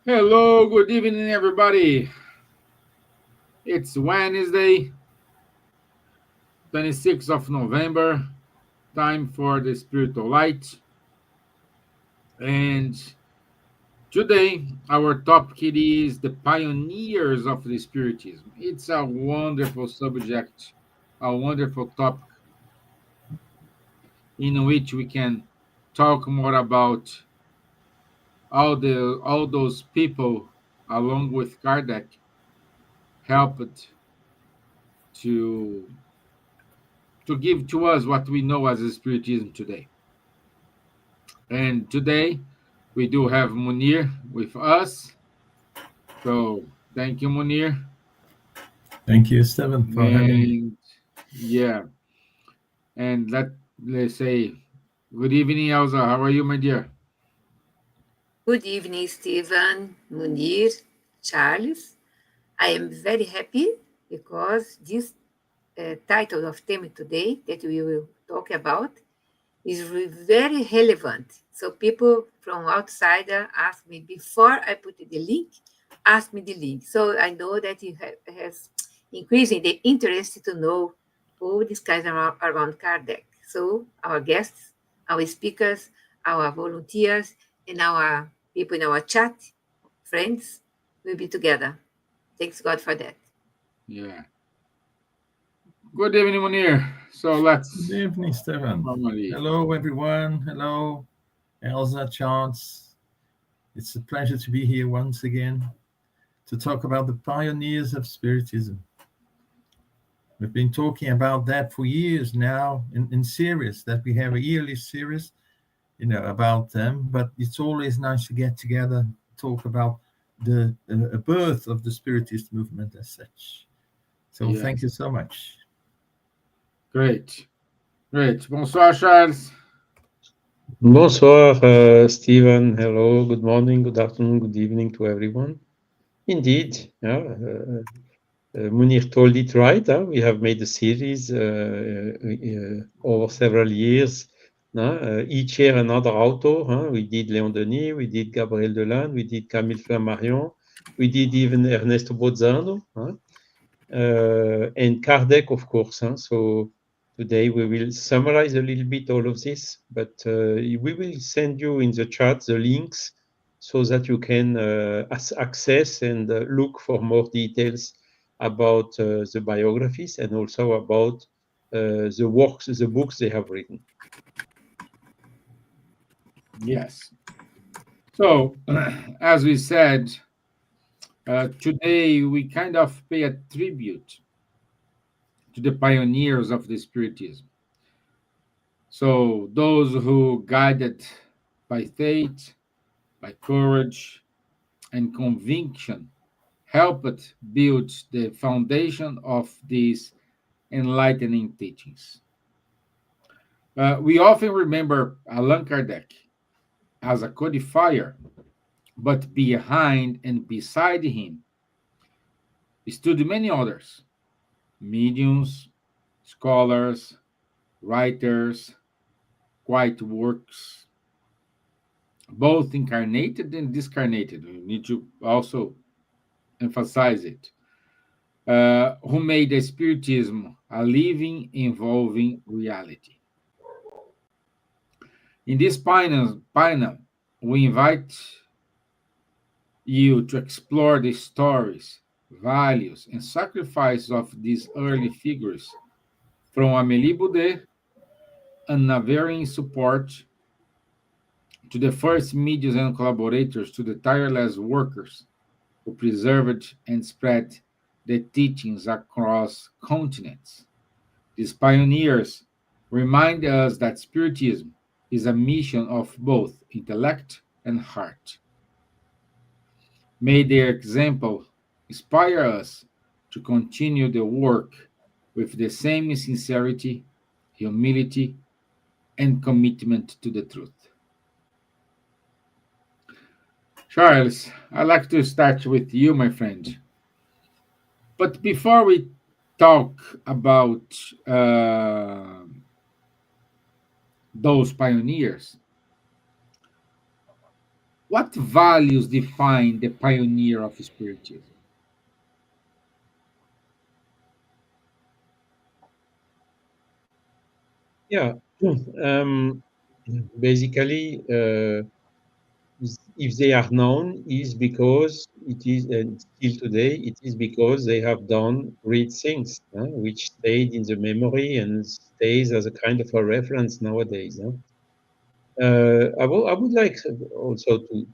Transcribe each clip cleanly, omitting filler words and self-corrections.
Hello, good evening, everybody. It's Wednesday, 26th of November, time for the spiritual light. And today, our topic is the pioneers of the Spiritism. It's a wonderful subject, a wonderful topic in which we can talk more about all those people, along with Kardec, helped to to give to us what we know as Spiritism today. And today we do have Munir with us. So thank you, Munir. Thank you, Stevan, for having me. And yeah, and let's say good evening, Elsa. How are you, my dear? Good evening, Stevan, Munir, Charles. I am very happy because this title of theme today that we will talk about is very relevant. So people from outside ask me before I put the link, ask me the link. So I know that it has increasing the interest to know all these guys around Kardec. So our guests, our speakers, our volunteers, and our people in our chat, friends, will be together. Thanks God for that. Yeah. Good evening, Munir. So Good let's evening, Stevan. formally. Hello, everyone. Hello, Elsa, Chance. It's a pleasure to be here once again to talk about the pioneers of Spiritism. We've been talking about that for years now in series, that we have a yearly series, about them. But it's always nice to get together, talk about the birth of the Spiritist movement as such. So thank you Yes. so much. Great. Great. Bonsoir, Charles. Bonsoir, Steven. Hello, good morning, good afternoon, good evening to everyone. Indeed, yeah, Munir told it right. We have made a series over several years. Each year another author. We did Léon Denis, we did Gabriel Delanne, we did Camille Flammarion, we did even Ernesto Bozzano, and Kardec, of course. So today we will summarize a little bit all of this, but we will send you in the chat the links so that you can access and look for more details about the biographies and also about the works, the books they have written. Yes. So, as we said, today we kind of pay a tribute to the pioneers of the Spiritism. So, those who guided by faith, by courage, and conviction helped build the foundation of these enlightening teachings. We often remember Allan Kardec as a codifier, but behind and beside him stood many others: mediums, scholars, writers, quiet works, both incarnated and discarnated. We need to also emphasize it. Who made the Spiritism a living, evolving reality. In this panel, we invite you to explore the stories, values, and sacrifices of these early figures, from Amélie Boudet, unwavering support, to the first mediums and collaborators, to the tireless workers who preserved and spread the teachings across continents. These pioneers remind us that Spiritism is a mission of both intellect and heart. May their example inspire us to continue the work with the same sincerity, humility, and commitment to the truth. Charles, I'd like to start with you, my friend. But before we talk about those pioneers, what values define the pioneer of Spiritism? Yeah. Basically, if they are known, is because it is, and still today, it is because they have done great things, which stayed in the memory and stays as a kind of a reference nowadays. I would like also to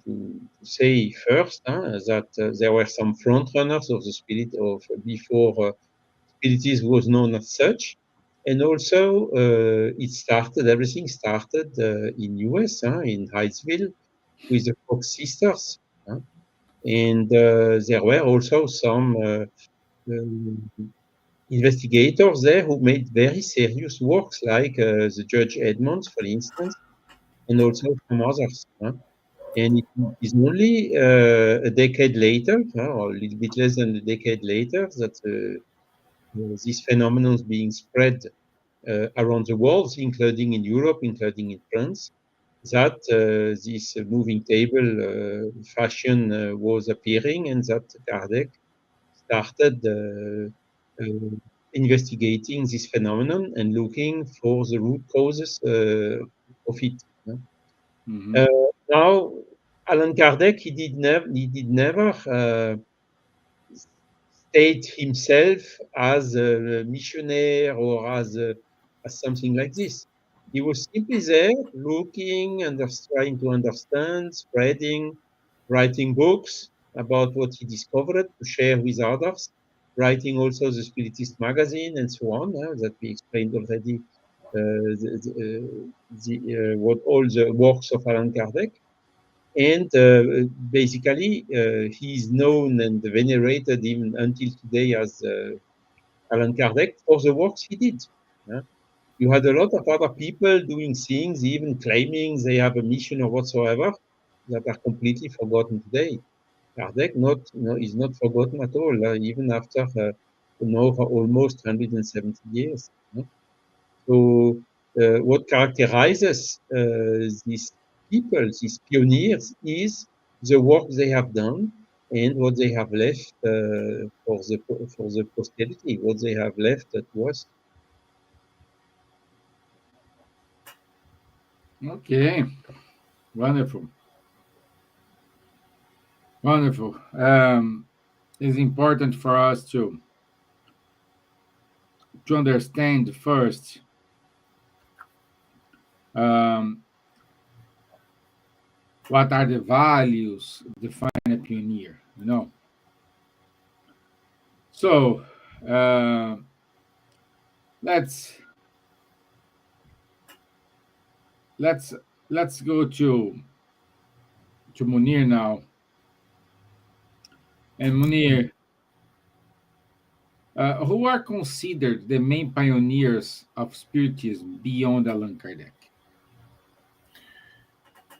say first that there were some front runners of the spirit of before Spiritism was known as such, and also everything started in US, in Hydesville, with the Fox sisters, and there were also some um, investigators there who made very serious works, like the Judge Edmonds, for instance, and also some others. And it is only a decade later, or a little bit less than a decade later, that this phenomenon is being spread around the world, including in Europe, including in France, that this moving table fashion was appearing, and that Kardec started investigating this phenomenon and looking for the root causes of it. Mhm. Now, Allan Kardec, he did never state himself as a missionary or as something like this. He was simply there, looking and trying to understand, spreading, writing books about what he discovered to share with others, writing also the Spiritist magazine and so on, that we explained already what all the works of Allan Kardec. And basically, he is known and venerated even until today as Allan Kardec for the works he did. You had a lot of other people doing things, even claiming they have a mission or whatsoever, that are completely forgotten today. Kardec is not forgotten at all, even after almost 170 years. So, what characterizes these people, these pioneers, is the work they have done and what they have left for the posterity, what they have left to us. Okay, wonderful, wonderful. It's important for us to understand first um, what are the values define a pioneer. So uh, let's let's let's go to Munir now. And Munir, who are considered the main pioneers of Spiritism beyond Allan Kardec?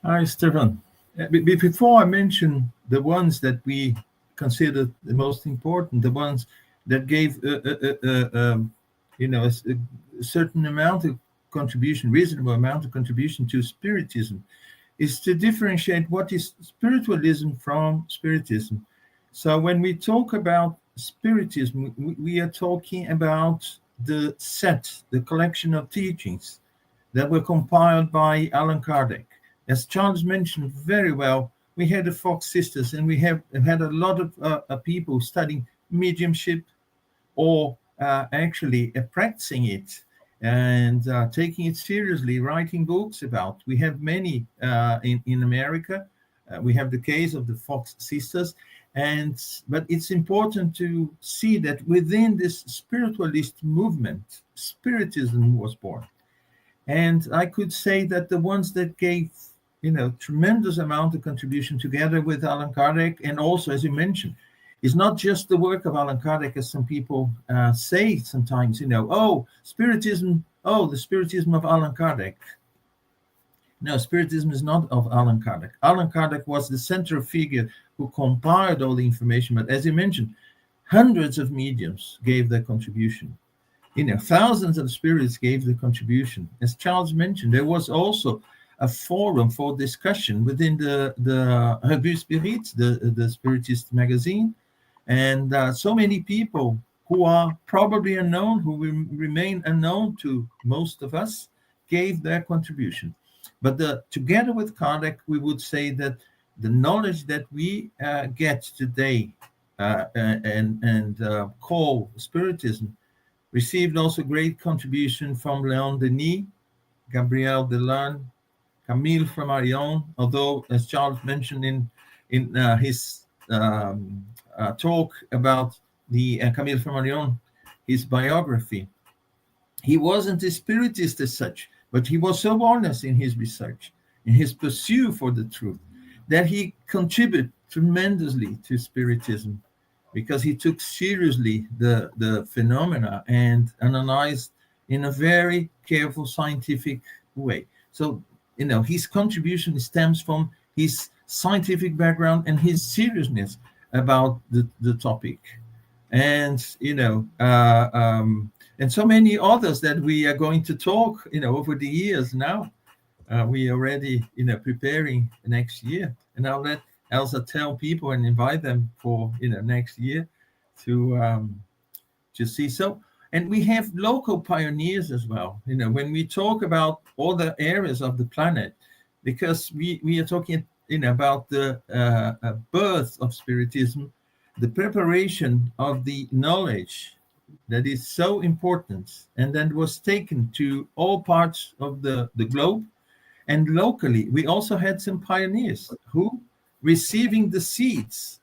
Hi, Stevan. Before I mention the ones that we consider the most important, the ones that gave a certain amount of contribution, reasonable amount of contribution to Spiritism, is to differentiate what is spiritualism from Spiritism. So when we talk about Spiritism, we are talking about the set, the collection of teachings that were compiled by Allan Kardec. As Charles mentioned very well, we had the Fox sisters, and we have had a lot of people studying mediumship or actually practicing it and taking it seriously, writing books about. We have many in America. We have the case of the Fox sisters, but it's important to see that within this spiritualist movement, Spiritism was born. And I could say that the ones that gave tremendous amount of contribution together with Allan Kardec, and also, as you mentioned, is not just the work of Allan Kardec, as some people say sometimes, Spiritism, the Spiritism of Allan Kardec. No, Spiritism is not of Allan Kardec. Allan Kardec was the central figure who compiled all the information, but as you mentioned, hundreds of mediums gave their contribution. Thousands of spirits gave the contribution. As Charles mentioned, there was also a forum for discussion within the Revue Spirit, the Spiritist magazine, and so many people who are probably unknown, who will remain unknown to most of us, gave their contribution. But together with Kardec, we would say that the knowledge that we get today and call Spiritism received also great contribution from Leon Denis, Gabriel Delanne, Camille Flammarion, although, as Charles mentioned in his talk about the Camille Flammarion, his biography, he wasn't a spiritist as such, but he was so honest in his research, in his pursuit for the truth, that he contributed tremendously to Spiritism, because he took seriously the phenomena and analyzed in a very careful scientific way. So, his contribution stems from his scientific background and his seriousness about the topic. And, and so many others that we are going to talk, over the years now. We are already, preparing next year. And I'll let Elsa tell people and invite them for, next year to see. So, and we have local pioneers as well. When we talk about other areas of the planet, because we are talking, about the birth of Spiritism, the preparation of the knowledge that is so important, and then was taken to all parts of the globe. And locally, we also had some pioneers who, receiving the seeds,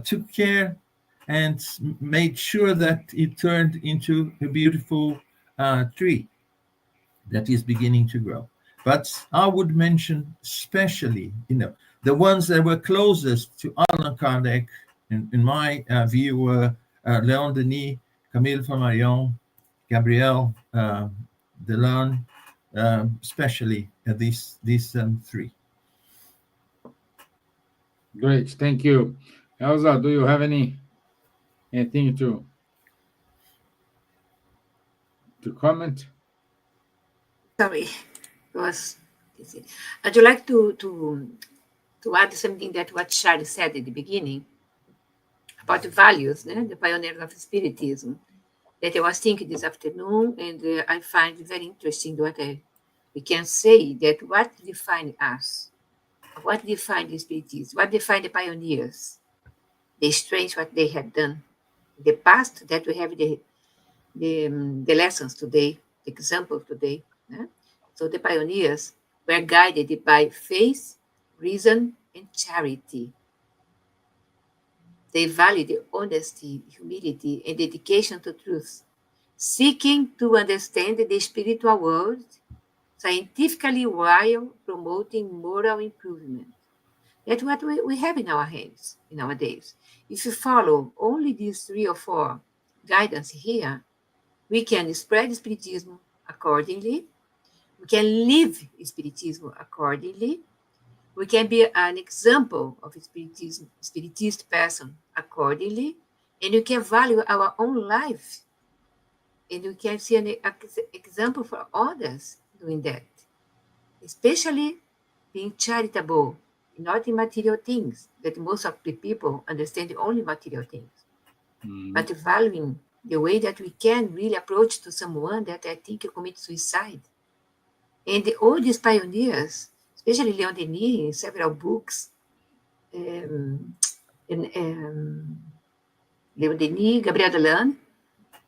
took care and made sure that it turned into a beautiful tree that is beginning to grow. But I would mention especially, the ones that were closest to Allan Kardec, in my view, were Leon Denis, Camille Flammarion, Gabriel Delanne, especially these three. Great, thank you. Elsa, do you have anything to comment? Sorry, I'd like to add something that what Charlie said at the beginning about the values, the pioneers of Spiritism, that I was thinking this afternoon, and I find it very interesting what we can say, that what define us, what define the Spiritism, what define the pioneers, the strength what they have done, the past, that we have the lessons today, the examples today. So the pioneers were guided by faith, reason, and charity. They valued the honesty, humility, and dedication to truth, seeking to understand the spiritual world scientifically while promoting moral improvement. That's what we have in our hands nowadays. If you follow only these 3 or 4 guidance here, we can spread Spiritism accordingly. We can live Spiritism accordingly. We can be an example of Spiritist person accordingly. And we can value our own life. And we can see an example for others doing that. Especially being charitable, not in material things, that most of the people understand only material things. But valuing the way that we can really approach to someone that I think commit suicide. And all these pioneers, especially Leon Denis, in several books, Leon Denis, Gabriel Delanne,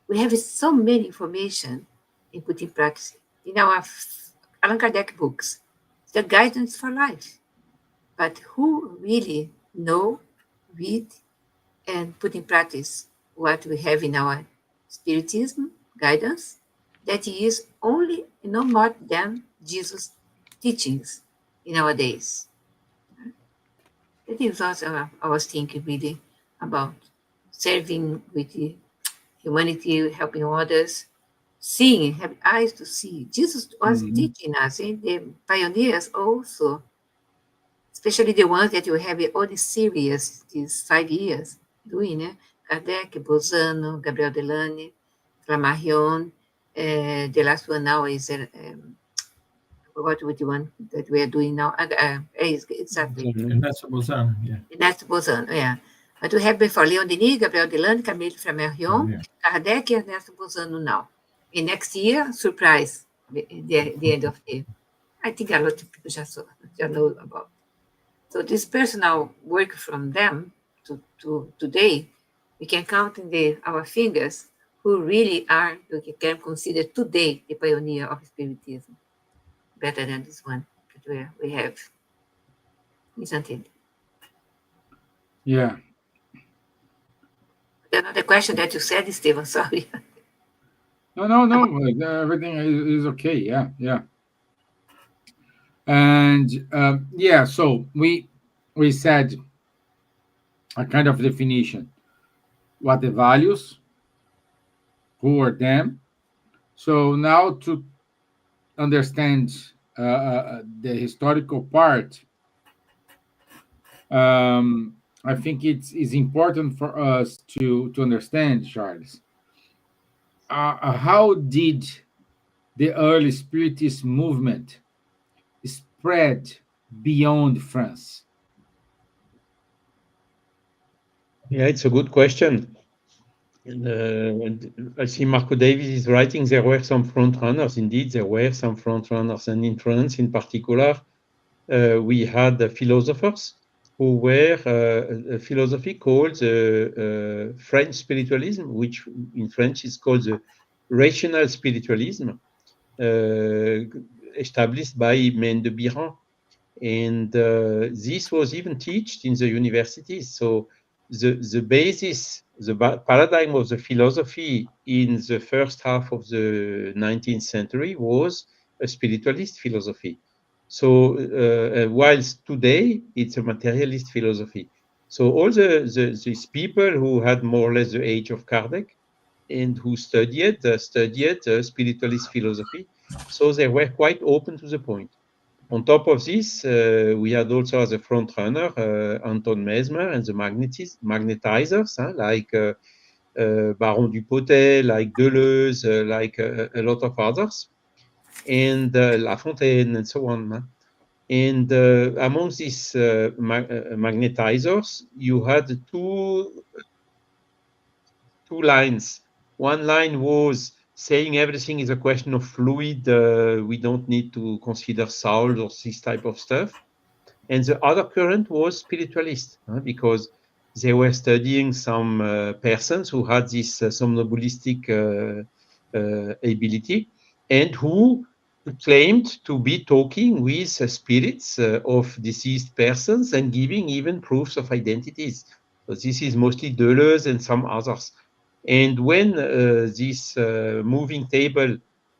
we have so many information in put in practice. In our Allan Kardec books, the guidance for life. But who really know, read, and put in practice what we have in our Spiritism guidance, that is only no more than Jesus' teachings in our days. That is also I was thinking really about serving with humanity, helping others, seeing, have eyes to see. Jesus was teaching us, and the pioneers also, especially the ones that you have all these series, these 5 years doing, Kardec, Bolzano, Gabriel Delanne, Flammarion, the last one now is what would you want that we are doing now? Exactly. And that's Bozan, yeah. Ernesto Bozano, yeah. But we have before Leon Denis, Gabriel Delane, Camille Flammarion, Yeah. Kardec, and Ernesto Bozano now. And next year, surprise, the end of the, I think a lot of people just know about. So this personal work from them to today, we can count in our fingers who really are, we can consider today the pioneer of Spiritism, better than this one that we have, isn't it? Yeah. Another question that you said, Stevan, sorry. No. Everything is okay. Yeah, yeah. And yeah, so we said a kind of definition. What the values, who are them. So now to understand the historical part, I think it's important for us to understand, Charles, how did the early Spiritist movement spread beyond France? Yeah, it's a good question. And I see Marco Davis is writing, there were some front runners. Indeed, there were some front runners. And in France, in particular, we had the philosophers who were a philosophy called French spiritualism, which in French is called the rational spiritualism, established by Maine de Biran. And this was even taught in the universities. So the basis, the paradigm of the philosophy in the first half of the 19th century was a spiritualist philosophy. So whilst today it's a materialist philosophy. So all these people who had more or less the age of Kardec and who studied spiritualist philosophy, so they were quite open to the point. On top of this, we had also as a front runner Anton Mesmer and the magnetizers, like Baron Dupotet, like Deleuze, like a lot of others, and La Fontaine, and so on. And among these magnetizers, you had two lines. One line was saying everything is a question of fluid. We don't need to consider soul or this type of stuff. And the other current was spiritualist, because they were studying some persons who had this somnambulistic ability and who claimed to be talking with spirits of deceased persons and giving even proofs of identities. So this is mostly Deleuze and some others. And when this moving table,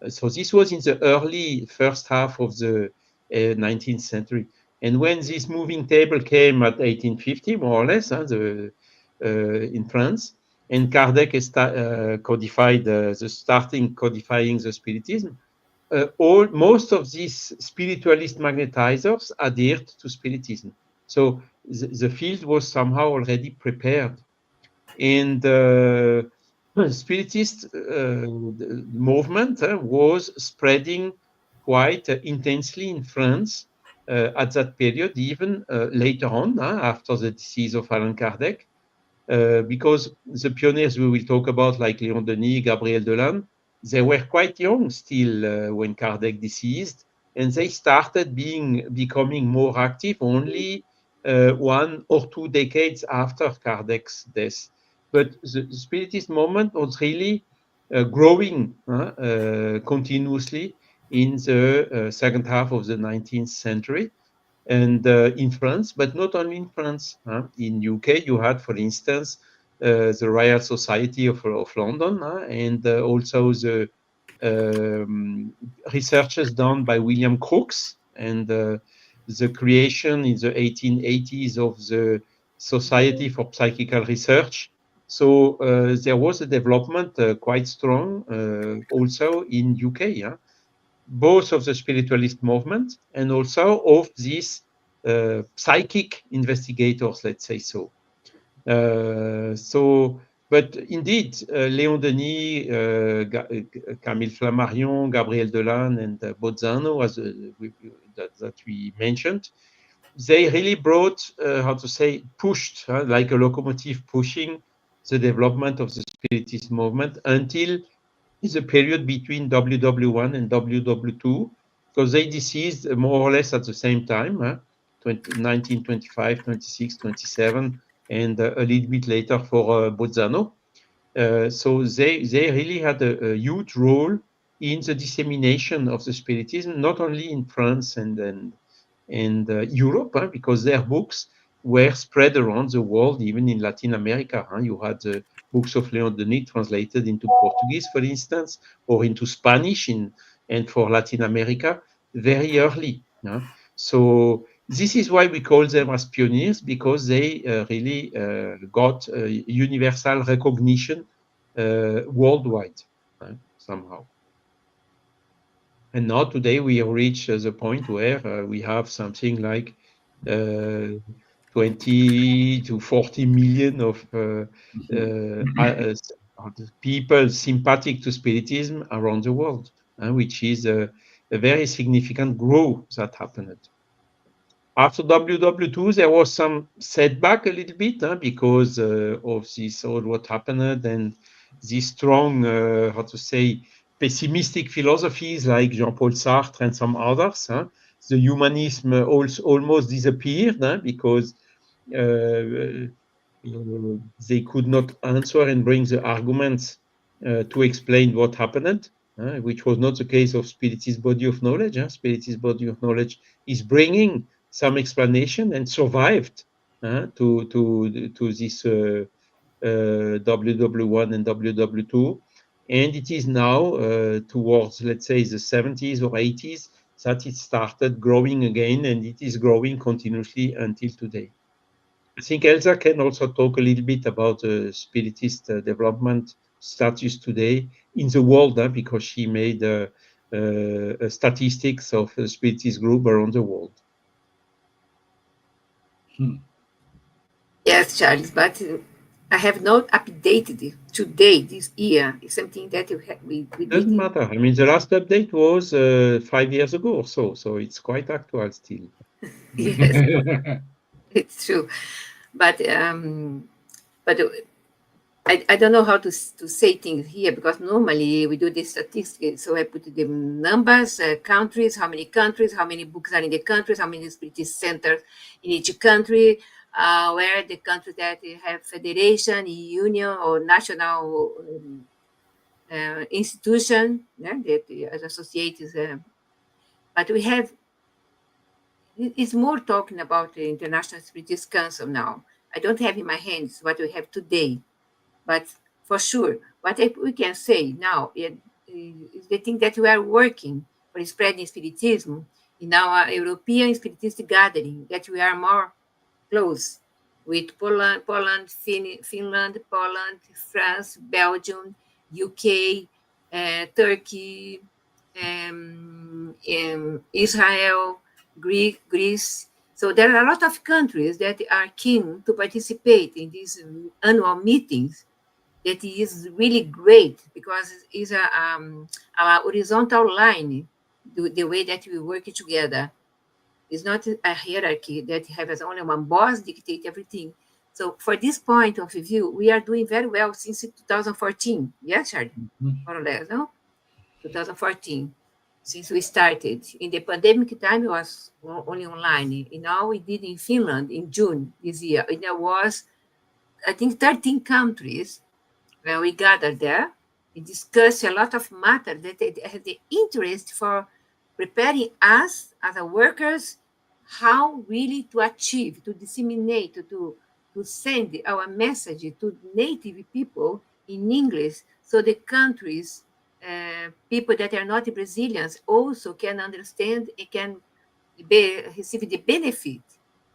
so this was in the early first half of the 19th century. And when this moving table came at 1850, more or less, in France, and Kardec codified starting codifying the Spiritism, most of these spiritualist magnetizers adhered to Spiritism. So the field was somehow already prepared. And the Spiritist movement was spreading quite intensely in France at that period, even later on, after the decease of Allan Kardec, because the pioneers we will talk about, like Léon Denis, Gabriel Delane, they were quite young still when Kardec deceased, and they started becoming more active only 1 or 2 decades after Kardec's death. But the Spiritist movement was really growing continuously in the second half of the 19th century. And in France, but not only in France. In UK, you had, for instance, the Royal Society of London, and also the researches done by William Crookes, and the creation in the 1880s of the Society for Psychical Research. So there was a development quite strong also in UK. Both of the spiritualist movement and also of these psychic investigators, let's say so. But But indeed, Léon Denis, Camille Flammarion, Gabriel Delanne, and Bozzano, as that we mentioned, they really brought, pushed, like a locomotive pushing the development of the Spiritist movement until the period between WW1 and WW2, because they deceased more or less at the same time, 1925, 26, 27, and a little bit later for Bozzano. So they really had a huge role in the dissemination of the Spiritism, not only in France and Europe, because their books were spread around the world, even in Latin America. You had the books of Leon Denis translated into Portuguese, for instance, or into Spanish and for Latin America very early. So this is why we call them as pioneers, because they really got universal recognition worldwide somehow. And now today we reach the point where we have something like 20 to 40 million of people sympathetic to Spiritism around the world, which is a very significant growth that happened. After WW2, there was some setback a little bit because of this all what happened and these strong, pessimistic philosophies like Jean-Paul Sartre and some others. The humanism also almost disappeared because they could not answer and bring the arguments to explain what happened, which was not the case of Spiritist body of knowledge. Spiritist body of knowledge is bringing some explanation and survived to this WW1 and WW2. And it is now towards, let's say, the 70s or 80s that it started growing again, and it is growing continuously until today. I think Elsa can also talk a little bit about the Spiritist development status today in the world, because she made statistics of the Spiritist group around the world. Yes, Charles, but I have not updated today, this year. It's something that we Doesn't matter. I mean, the last update was 5 years ago or so it's quite actual still. Yes, it's true. But I don't know how to say things here, because normally we do the statistics. So I put the numbers, countries, how many books are in the countries, how many Spiritist centers in each country, where the countries that have federation, union, or national institution that is associated. But we have, it's more talking about the International Spiritist Council now. I don't have in my hands what we have today. But for sure, what we can say now is the thing that we are working for spreading Spiritism in our European Spiritist gathering, that we are more close with Poland, Finland, Poland, France, Belgium, UK, Turkey, Israel, Greece. So there are a lot of countries that are keen to participate in these annual meetings. That is really great, because it's a horizontal line, the way that we work together. It's not a hierarchy that has only one boss dictate everything. So for this point of view, we are doing very well since 2014. Yes, Charlie? More or less, no? 2014, since we started. In the pandemic time, it was only online. And now we did in Finland in June this year. And there was, I think, 13 countries. When we gathered there, we discussed a lot of matter that they had the interest for preparing us as a workers, how really to achieve, to disseminate, to send our message to native people in English, so the countries, people that are not Brazilians also can understand and can receive the benefit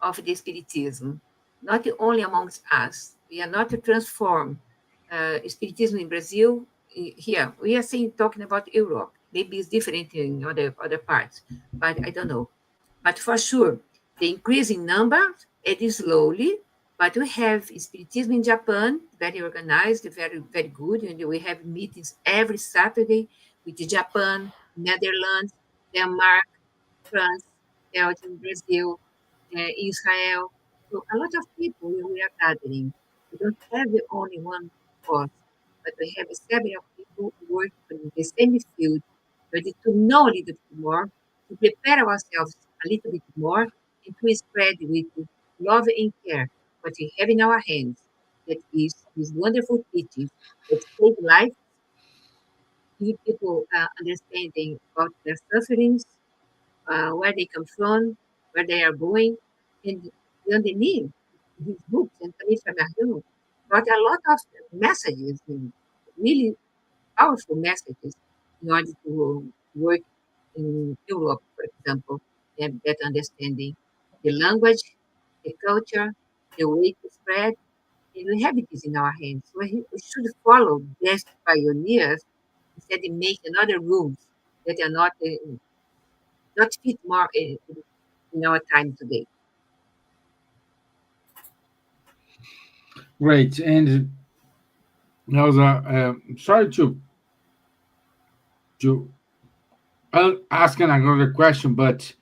of the Spiritism, not only amongst us. We are not to transform Spiritism in Brazil. Here we are talking about Europe. Maybe it's different in other parts, but I don't know. But for sure, the increase in numbers, it is slowly, But we have Spiritism in Japan, very organized, very, very good. And we have meetings every Saturday with Japan, Netherlands, Denmark, France, Belgium, Brazil, Israel. So a lot of people we are gathering. We don't have only one course, but we have several people working in the same field, ready to know a little bit more, to prepare ourselves a little bit more, and to spread with love and care what we have in our hands. That is these wonderful teachings that save life, give people understanding about their sufferings, where they come from, where they are going, and underneath these books and Khalifa Mahmoud brought a lot of messages, and really powerful messages in order to work in Europe, for example, and that understanding the language, the culture, the way to spread, and we have this in our hands. So we should follow these pioneers instead of make another rules that are not fit more in our time today. Great. And Elsa, sorry to ask another question, but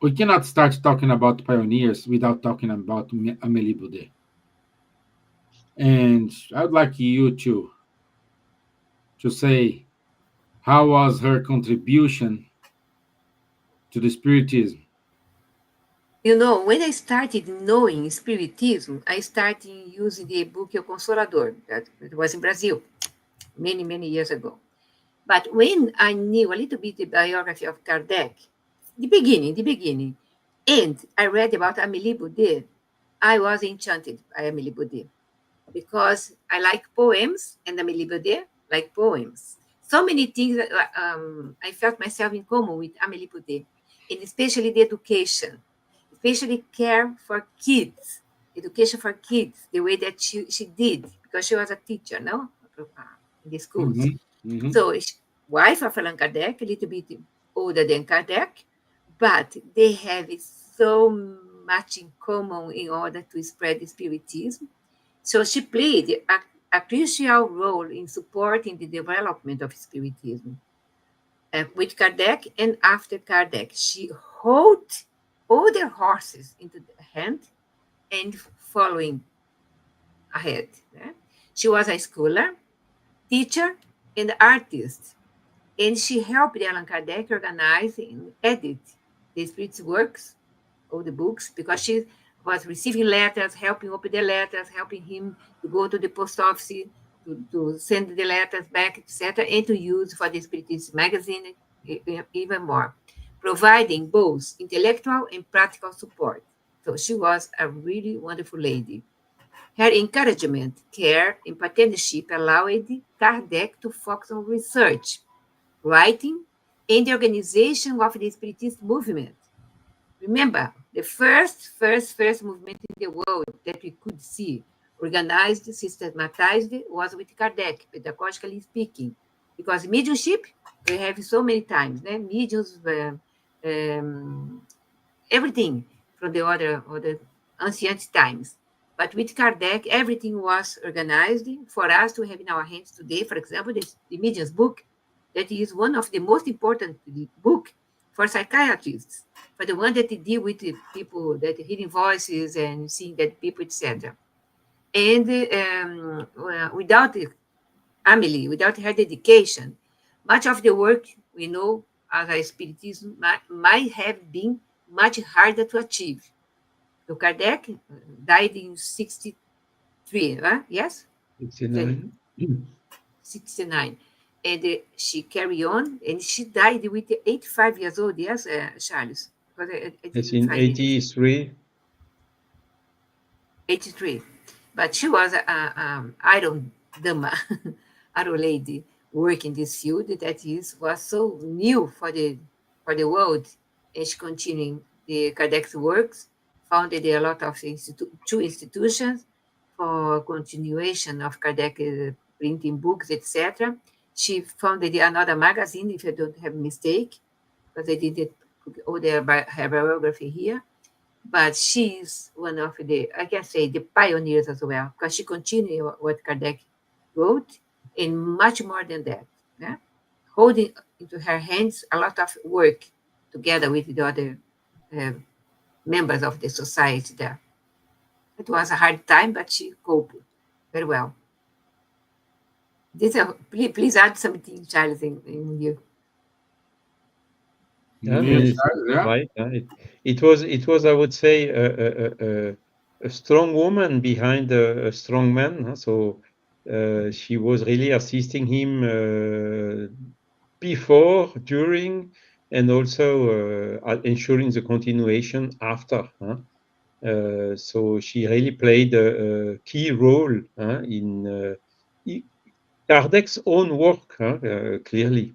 we cannot start talking about pioneers without talking about Amélie Boudet. And I'd like you to say how was her contribution to the Spiritism. You know, when I started knowing Spiritism, I started using the book O Consolador, that it was in Brazil many, many years ago. But when I knew a little bit the biography of Kardec, the beginning, and I read about Amélie Boudet, I was enchanted by Amélie Boudet because I like poems, and Amélie Boudet like poems. So many things that I felt myself in common with Amélie Boudet, and especially the education, especially care for kids, education for kids, the way that she did, because she was a teacher, no? In the schools. Mhm, mhm. So, wife of Allan Kardec, a little bit older than Kardec, but they have so much in common in order to spread the Spiritism. So she played a crucial role in supporting the development of Spiritism. With Kardec and after Kardec, she held all their horses into the hand and following ahead. She was a scholar, teacher, and artist, and she helped Allan Kardec organize and edit the spirit's works, all the books, because she was receiving letters, helping open the letters, helping him to go to the post office, to send the letters back, etc., and to use for the Spiritism magazine even more, providing both intellectual and practical support. So she was a really wonderful lady. Her encouragement, care, and partnership allowed Kardec to focus on research, writing, and the organization of the Spiritist movement. Remember, the first movement in the world that we could see, organized, systematized, was with Kardec, pedagogically speaking. Because mediumship, we have so many times, mediums, everything from the other ancient times. But with Kardec, everything was organized for us to have in our hands today. For example, the Medium's book, that is one of the most important book for psychiatrists, for the one that deal with the people that hearing voices and seeing that people, etc. And without Amelie, without her dedication, much of the work we know as a Spiritism might have been much harder to achieve. So Kardec died in 63, yes? 69. 69. And she carried on, and she died with 85 years old, yes, Charles? Because I It's didn't in find anything. 83. 83. But she was an iron dama, iron lady, working this field that was so new for the world. And she continuing the Kardec's works, founded a lot of two institutions for continuation of Kardec printing books, etc. She founded another magazine, if I don't have mistake, because I didn't put all her biography here. but she's one of the, I can say, the pioneers as well, because she continued what Kardec wrote, and much more than that. Yeah? Holding into her hands a lot of work together with the other uh, members of the society there. It was a hard time, but she coped very well. Please add something, Charles, in you. Yeah, Yes, it's yeah. right. It was, I would say, a strong woman behind a strong man. So she was really assisting him before, during, and also ensuring the continuation after. So she really played a key role in Kardec's own work, clearly.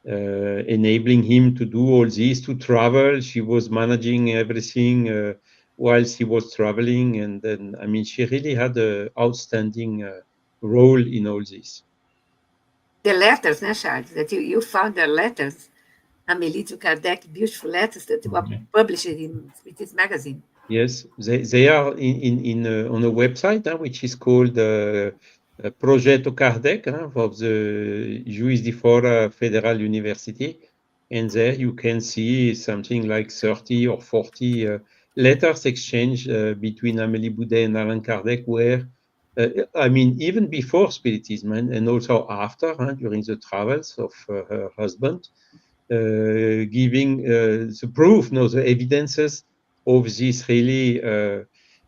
Enabling him to do all this, to travel. She was managing everything whilst he was traveling. And then, I mean, she really had an outstanding role in all this. The letters, Charles, that you found the letters, Amélie to Kardec, beautiful letters that were published in Spiritism magazine. Yes, they are on a website which is called Progetto Kardec of the Juiz de Fora Federal University. And there you can see something like 30 or 40 letters exchanged between Amélie Boudet and Allan Kardec, where, I mean, even before Spiritism and also after, during the travels of her husband, giving the proof, no, the evidences of this really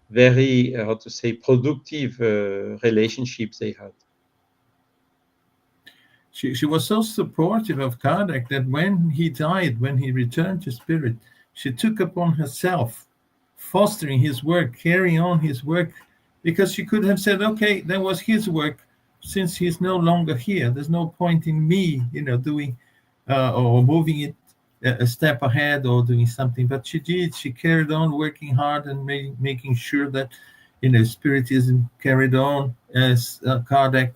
very, how to say, productive relationships they had. She was so supportive of Kardec that when he died, when he returned to spirit, she took upon herself fostering his work, carrying on his work, because she could have said, okay, that was his work. Since he's no longer here, there's no point in me, doing or moving it a step ahead or doing something. But she did. She carried on working hard and making sure that, Spiritism carried on as Kardec,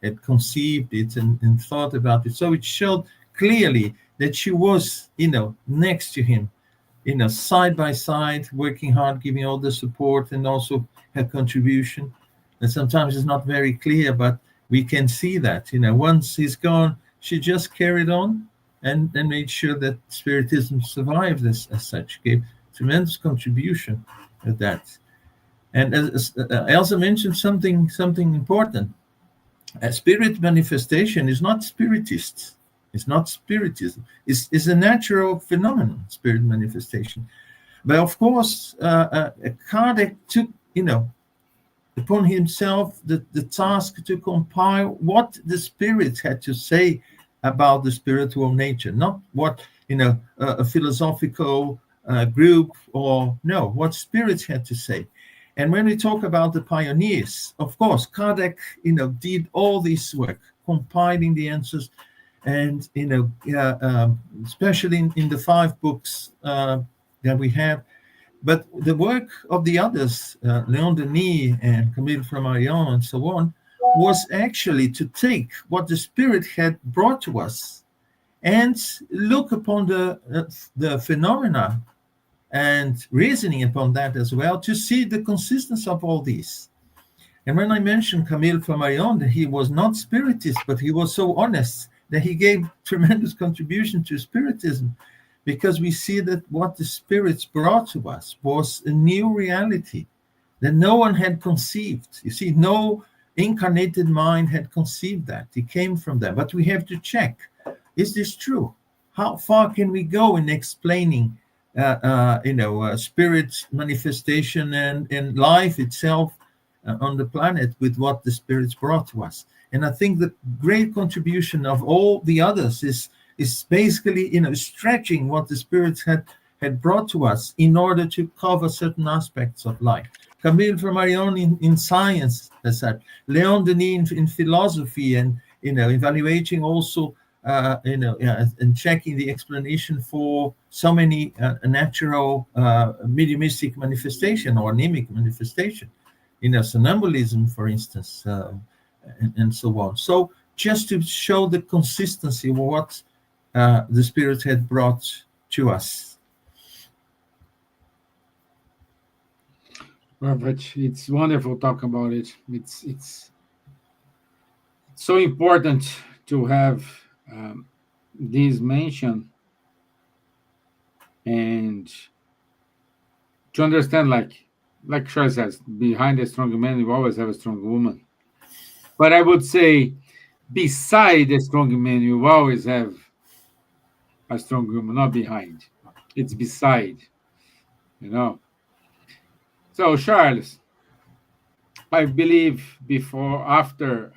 had conceived it and thought about it. So it showed clearly that she was, next to him, side by side, working hard, giving all the support and also her contribution. And sometimes it's not very clear, but we can see that, once he's gone, she just carried on and made sure that Spiritism survived as such, gave tremendous contribution at that. And as Elsa mentioned something important. A spirit manifestation is not spiritist. It's not spiritism. It's a natural phenomenon, spirit manifestation. But of course, Kardec took, upon himself the task to compile what the spirit had to say about the spiritual nature, not what, a philosophical group or no, what spirits had to say. And when we talk about the pioneers, of course, Kardec, did all this work, compiling the answers, and especially in the 5 books that we have. But the work of the others, Léon Denis and Camille Flammarion and so on, was actually to take what the Spirit had brought to us and look upon the phenomena and reasoning upon that as well, to see the consistency of all these. And when I mentioned Camille Flammarion, that he was not spiritist, but he was so honest that he gave tremendous contribution to Spiritism, because we see that what the spirits brought to us was a new reality that no one had conceived. You see, no incarnated mind had conceived that. It came from them. But we have to check, is this true? How far can we go in explaining spirit manifestation and life itself on the planet with what the spirits brought to us? And I think the great contribution of all the others is basically stretching what the spirits had brought to us in order to cover certain aspects of life. Camille Flammarion in science, as such, Léon Denis in philosophy, and evaluating also and checking the explanation for so many natural mediumistic manifestation or anemic manifestation, somnambulism, for instance, and so on. So just to show the consistency of what the Spirit had brought to us. Well, but it's wonderful talking about it. It's so important to have this mention and to understand, like Charles says, behind a strong man, you always have a strong woman. But I would say, beside a strong man, you always have a strong woman, not behind. It's beside, you know. So, Charles, I believe before, after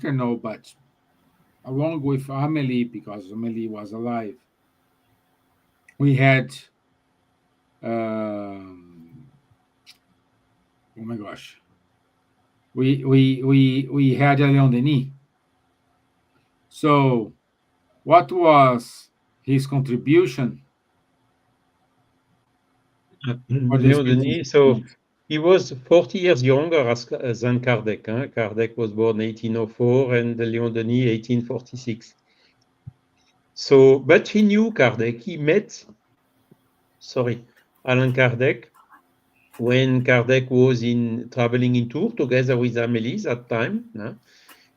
no, but along with Amelie, because Amelie was alive, we had, oh my gosh, we had Leon Denis. So, what was his contribution for the Leon spiritism Denis, so movement? he was 40 years younger than Kardec. Huh? Kardec was born 1804 and Leon Denis 1846. So, but he knew Kardec. He met, Allan Kardec when Kardec was traveling in Tours together with Amélie that time. Huh?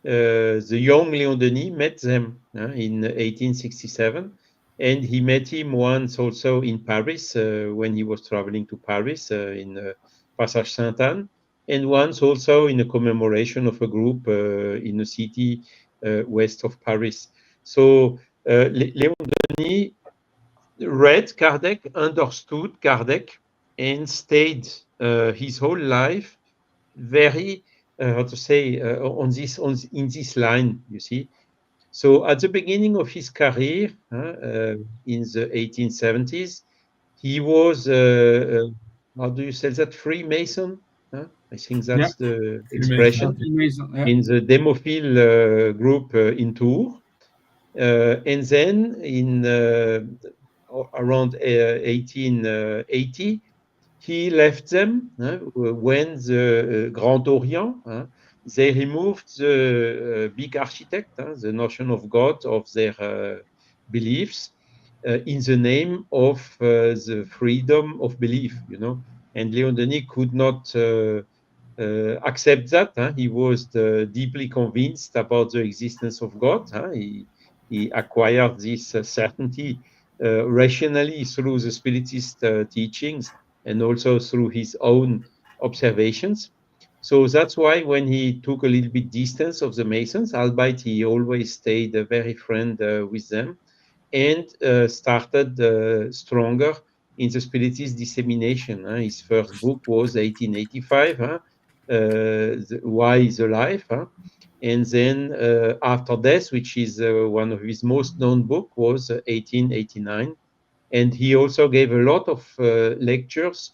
The young Leon Denis met them in 1867, and he met him once also in Paris when he was traveling to Paris in Passage Sainte-Anne, and once also in a commemoration of a group in a city west of Paris. So Leon Denis read Kardec, understood Kardec, and stayed his whole life very, how to say, in this line, you see. So at the beginning of his career, in the 1870s, he was, how do you say that, Freemason? I think Yeah, that's the Freemason. expression, yeah, in the Demophile group in Tours. And then in around 1880, he left them when the Grand Orient, they removed the big architect, the notion of God, of their beliefs, in the name of the freedom of belief, you know. And Leon Denis could not accept that. He was deeply convinced about the existence of God. He acquired this certainty rationally through the Spiritist teachings and also through his own observations. So that's why when he took a little bit distance of the Masons, albeit he always stayed a very friend with them, and started stronger in the Spiritist dissemination. His first book was 1885, Why is Alive? And then After Death, which is one of his most known books, was 1889. And he also gave a lot of lectures.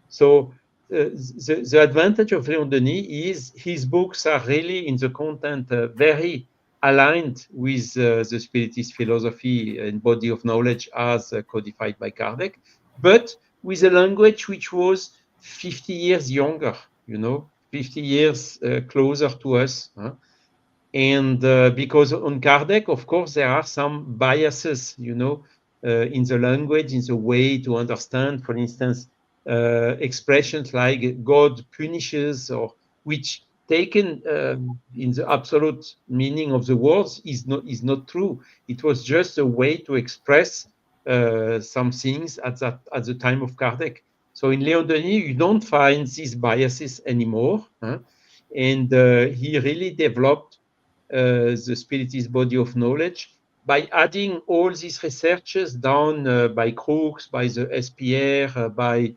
So the advantage of Leon Denis is his books are really in the content very aligned with the Spiritist philosophy and body of knowledge as codified by Kardec, but with a language which was 50 years younger, you know, 50 years closer to us. And because on Kardec, of course, there are some biases, you know, in the language, in the way to understand, for instance, expressions like God punishes, or which taken in the absolute meaning of the words is not true. It was just a way to express some things at the time of Kardec. So in Leon Denis, you don't find these biases anymore, and he really developed the Spiritist body of knowledge by adding all these researches done by Crookes, by the SPR, by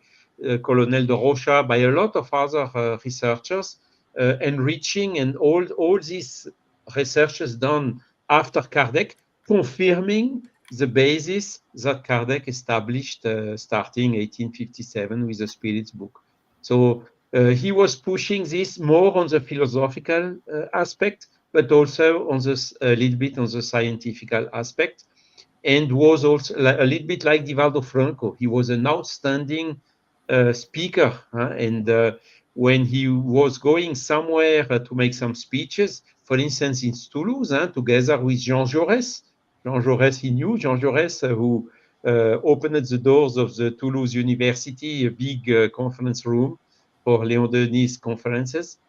Colonel de Rocha, by a lot of other researchers, enriching, and all these researches done after Kardec, confirming the basis that Kardec established starting 1857 with the Spirit's book. So he was pushing this more on the philosophical aspect, but also on this a little bit on the scientific aspect, and was also a little bit like Divaldo Franco. He was an outstanding speaker, and when he was going somewhere to make some speeches, for instance in Toulouse, together with Jean Jaurès. Jean Jaurès, he knew Jean Jaurès, who opened the doors of the Toulouse University, a big conference room for Léon Denis' conferences,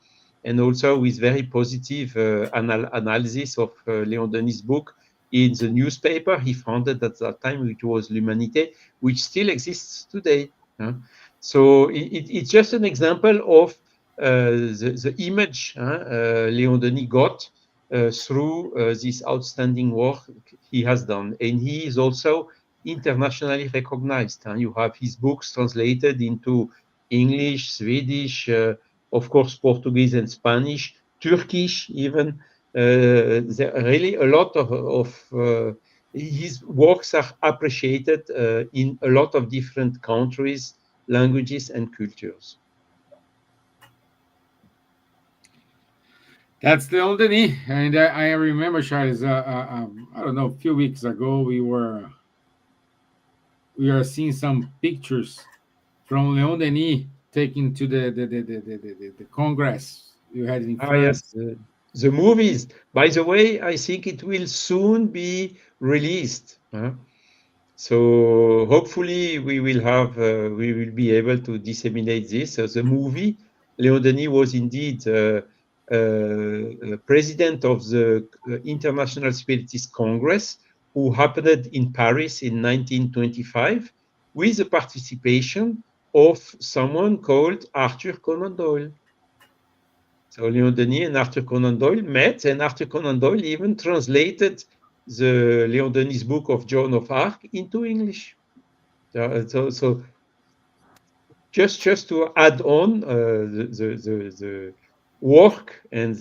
and also with very positive analysis of Léon Denis' book in the newspaper he founded at that time, which was L'Humanité, which still exists today. So it's just an example of the image Léon Denis got through this outstanding work he has done. And he is also internationally recognized. You have his books translated into English, Swedish, of course, Portuguese and Spanish, Turkish even. There are really a lot of his works are appreciated in a lot of different countries, languages, and cultures. That's Leon Denis. And I remember, Charles, I don't know, a few weeks ago, we were seeing some pictures from Leon Denis taken to the Congress you had in France. Yes, the movies. By the way, I think it will soon be released. So hopefully we will be able to disseminate this. The movie, Leon Denis was indeed president of the International Spiritist Congress, who happened in Paris in 1925, with the participation of someone called Arthur Conan Doyle. So Leon Denis and Arthur Conan Doyle met, and Arthur Conan Doyle even translated the Leon Denis book of Joan of Arc into English. So just to add on the work and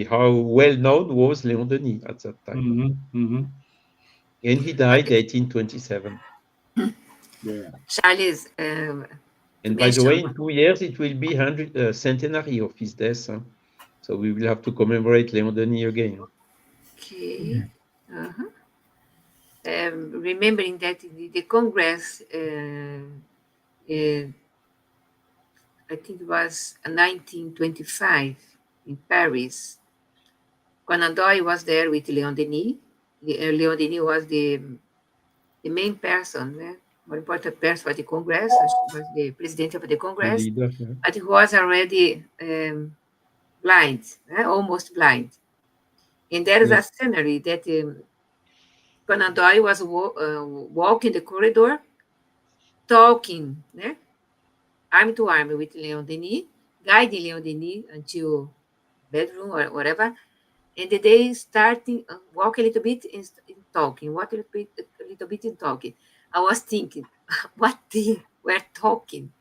how well known was Leon Denis at that time. Mm-hmm, mm-hmm. And he died 1827. Yeah. Charles, and by the way, in 2 years it will be 100th centenary of his death. So we will have to commemorate Leon Denis again. Okay. Uh-huh. Remembering that the Congress, I think it was 1925 in Paris. Conan Doyle was there with Leon Denis. Leon Denis was the main person, more important person for the Congress, was the president of the Congress, Leader, yeah. but he was already blind, almost blind. And there is a scenery that Conan Doyle was walking the corridor, talking, arm to arm with Leon Denis, guiding Leon Denis until bedroom or whatever. And they starting walk a little bit and talking, walk a little bit and talking. I was thinking, what they were talking.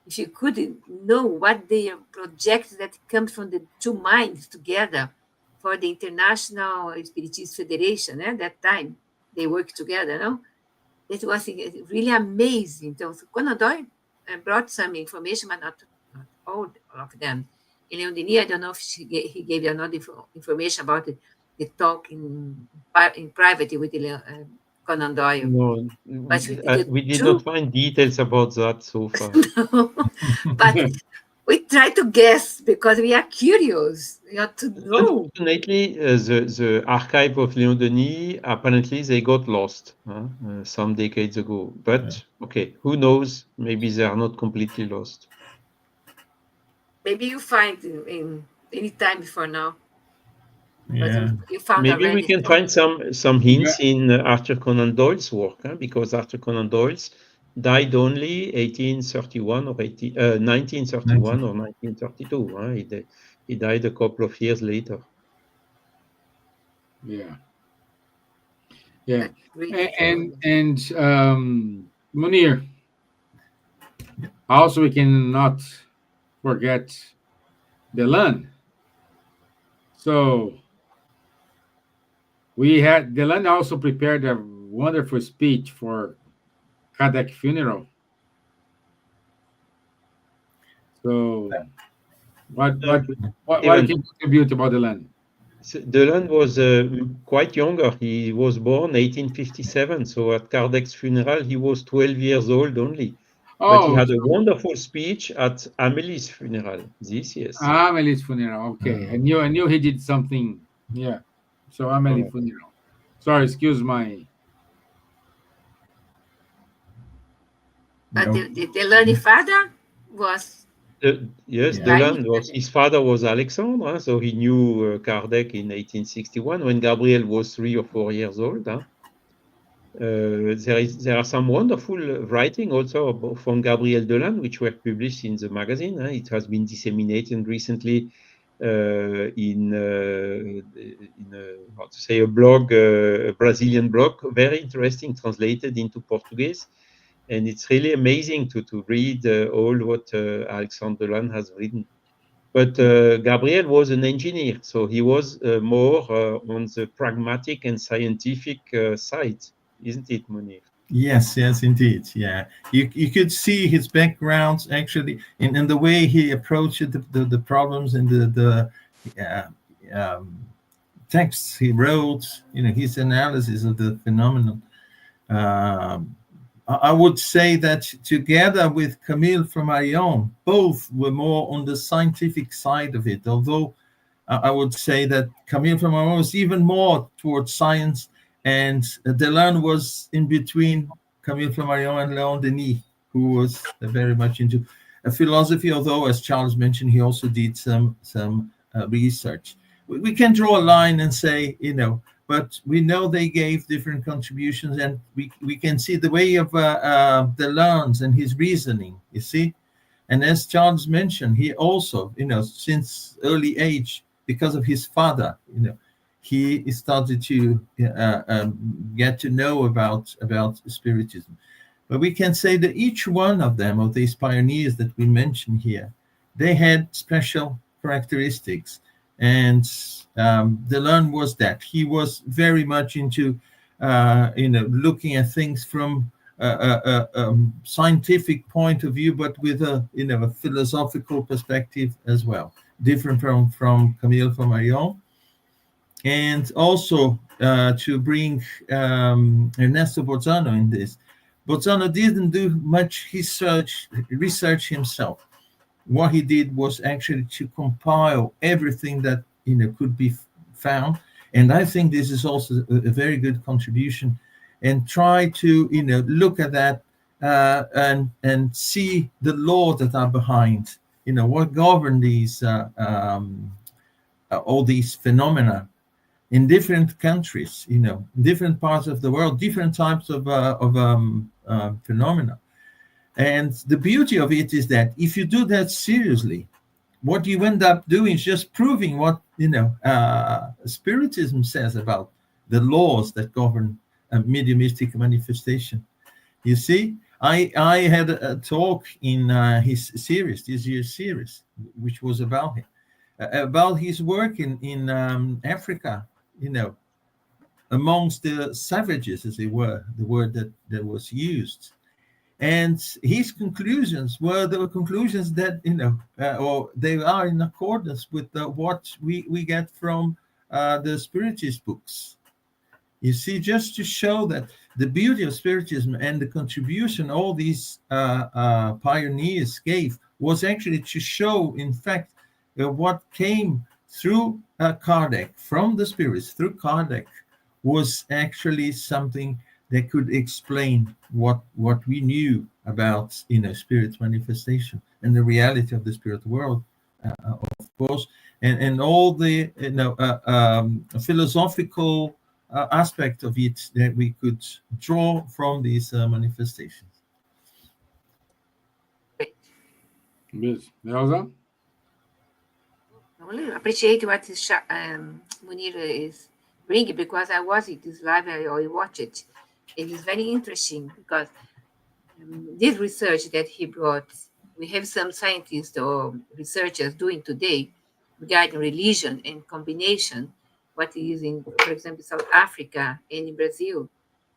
If you could know what they project that comes from the two minds together for the International Spiritist Federation, that time they worked together, no? It was really amazing. So Conan Doyle brought some information, but not all of them. And Leon Denis, I don't know if he gave you another information about the talk in private with Conan Doyle. No, we did not find details about that so far. No, but we try to guess because we are curious. We have to know. Unfortunately, the archive of Leon Denis, apparently they got lost some decades ago. But okay, who knows? Maybe they are not completely lost. Maybe you find in any time before now. Yeah. You found Maybe already. we can find some hints in Arthur Conan Doyle's work, because Arthur Conan Doyle died only 1931 or 1932. He died a couple of years later. Yeah. Yeah. And Munir, also we cannot forget Delan. So Delan also prepared a wonderful speech for Kardec funeral. So what can you contribute about Delan? Delan was quite younger. He was born 1857. So at Kardec's funeral, he was 12 years old only. But he had a wonderful speech at Amelie's funeral this year. Amelie's funeral. Okay, I knew he did something. Yeah. So Amelie's funeral. Sorry, excuse my. But the learning father was Yes, Yeah. Deland was his father was Alexandre, so he knew Kardec in 1861 when Gabriel was 3 or 4 years old. There are some wonderful writing also from Gabriel Deland, which were published in the magazine. It has been disseminated recently in how to say, a blog, a Brazilian blog, very interesting, translated into Portuguese. And it's really amazing to read all what Alexandre Deland has written. But Gabriel was an engineer, so he was more on the pragmatic and scientific side, isn't it, Munir? Yes, indeed. Yeah, you could see his background actually in the way he approached the problems and the uh, um, texts he wrote. His analysis of the phenomenon. I would say that together with Camille from Arion, both were more on the scientific side of it. Although I would say that Camille from Arion was even more towards science, and Delan was in between Camille Flammarion and Leon Denis, who was very much into philosophy. Although, as Charles mentioned, he also did some research. We can draw a line and say, but we know they gave different contributions, and we can see the way of Delan's and his reasoning. You see, and as Charles mentioned, he also, since early age, because of his father, he started to get to know about Spiritism. But we can say that each one of them, of these pioneers that we mentioned here, they had special characteristics. And Delan was that. He was very much into, looking at things from a scientific point of view, but with a philosophical perspective as well, different from Camille from Arion. And also to bring Ernesto Bolzano in this. Bolzano didn't do much research himself. What he did was actually to compile everything that could be found, and I think this is also a very good contribution. And try to look at that and see the laws that are behind, what govern these all these phenomena in different countries, different parts of the world, different types of phenomena. And the beauty of it is that if you do that seriously, what you end up doing is just proving what Spiritism says about the laws that govern a mediumistic manifestation. You see, I had a talk in his series, this year's series, which was about his work in Africa, amongst the savages, as it were, the word that was used. And his conclusions were the conclusions that, or they are in accordance with what we get from the Spiritist books. You see, just to show that the beauty of Spiritism and the contribution all these pioneers gave was actually to show, in fact, what came through Kardec, from the spirits, through Kardec, was actually something that could explain what we knew about spirit manifestation and the reality of the spirit world, of course, and all the philosophical aspect of it that we could draw from these manifestations. Yes. Elsa? I really appreciate what Munir is bringing, because I was in this live, I watched it. It is very interesting because this research that he brought, we have some scientists or researchers doing today regarding religion and combination, what is in, for example, South Africa and in Brazil,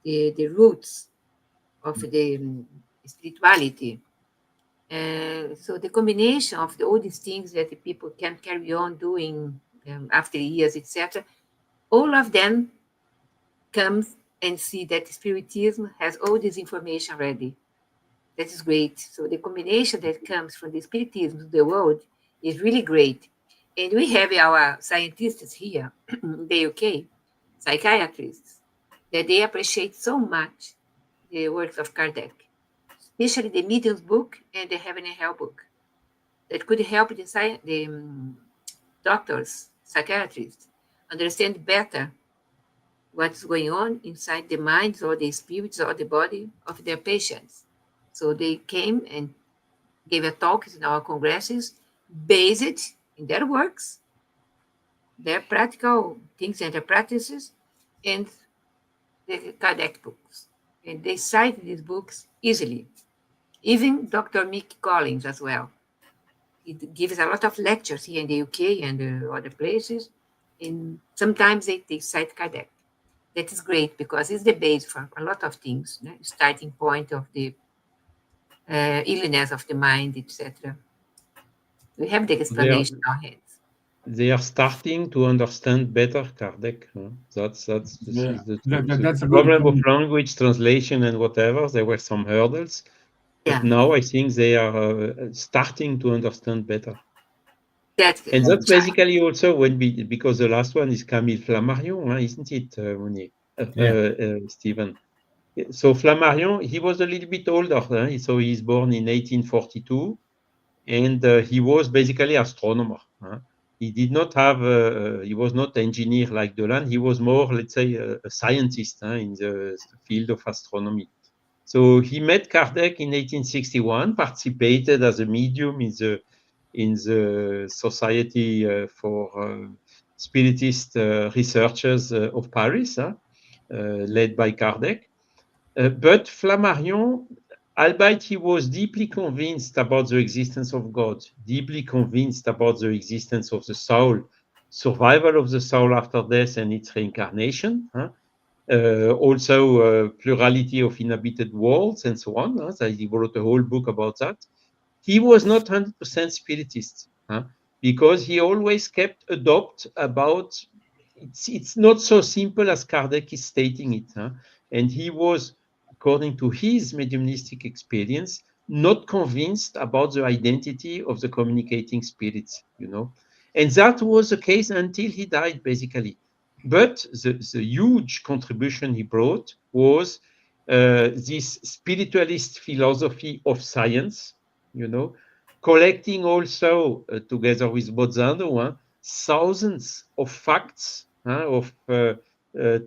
the roots of the spirituality. So the combination of all these things that the people can carry on doing after years, etc., all of them comes and see that Spiritism has all this information ready. That is great. So the combination that comes from the Spiritism to the world is really great. And we have our scientists here in the UK, psychiatrists, that they appreciate so much the works of Kardec, especially the Medium's book and the Heaven and Hell book. that could help the doctors, psychiatrists, understand better what's going on inside the minds or the spirits or the body of their patients. So they came and gave a talk in our congresses based in their works, their practical things and their practices, and the Kardec books. And they cite these books easily. Even Dr. Mick Collins as well. He gives a lot of lectures here in the UK and other places, and sometimes they cite Kardec. That is great because it's the base for a lot of things, starting point of the illness of the mind, etc. We have the explanation in our hands. They are starting to understand better Kardec. That's Yeah. the That's a good problem of point. language translation and whatever. There were some hurdles, but Yeah, now I think they are starting to understand better. that's And that's right. basically also because the last one is Camille Flammarion, isn't it, Munir? Stevan? So Flammarion, he was a little bit older. So he's born in 1842, and he was basically astronomer. He did not have, he was not engineer like Delan. He was more, let's say, a scientist in the field of astronomy. So he met Kardec in 1861, participated as a medium in the Society for Spiritist Researchers of Paris, led by Kardec. But Flammarion, albeit he was deeply convinced about the existence of God, deeply convinced about the existence of the soul, survival of the soul after death and its reincarnation, also plurality of inhabited worlds and so on. So he wrote a whole book about that. He was not 100% spiritist because he always kept a doubt about it's not so simple as Kardec is stating it. And he was, according to his mediumistic experience, not convinced about the identity of the communicating spirits, And that was the case until he died, basically. But the huge contribution he brought was this spiritualist philosophy of science, collecting also, together with Bozzano, thousands of facts, of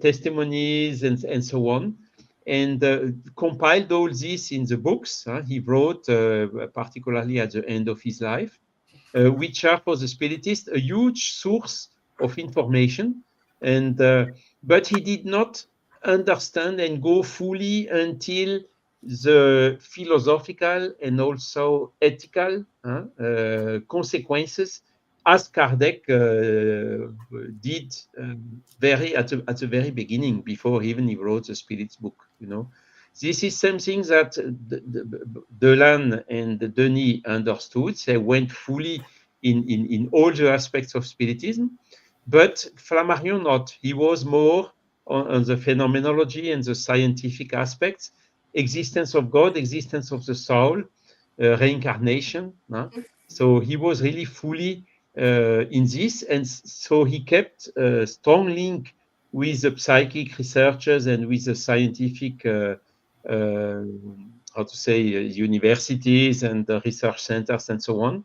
testimonies and so on, and compiled all this in the books he wrote, particularly at the end of his life, which are for the spiritist a huge source of information. And but he did not understand and go fully until the philosophical and also ethical consequences, as Kardec did at the very beginning, before even he wrote the Spirit's book. This is something that Delan and Denis understood. They went fully in all the aspects of Spiritism, but Flammarion not. He was more on the phenomenology and the scientific aspects, existence of God, existence of the soul, reincarnation. So he was really fully in this, and so he kept a strong link with the psychic researchers and with the scientific universities and the research centers and so on.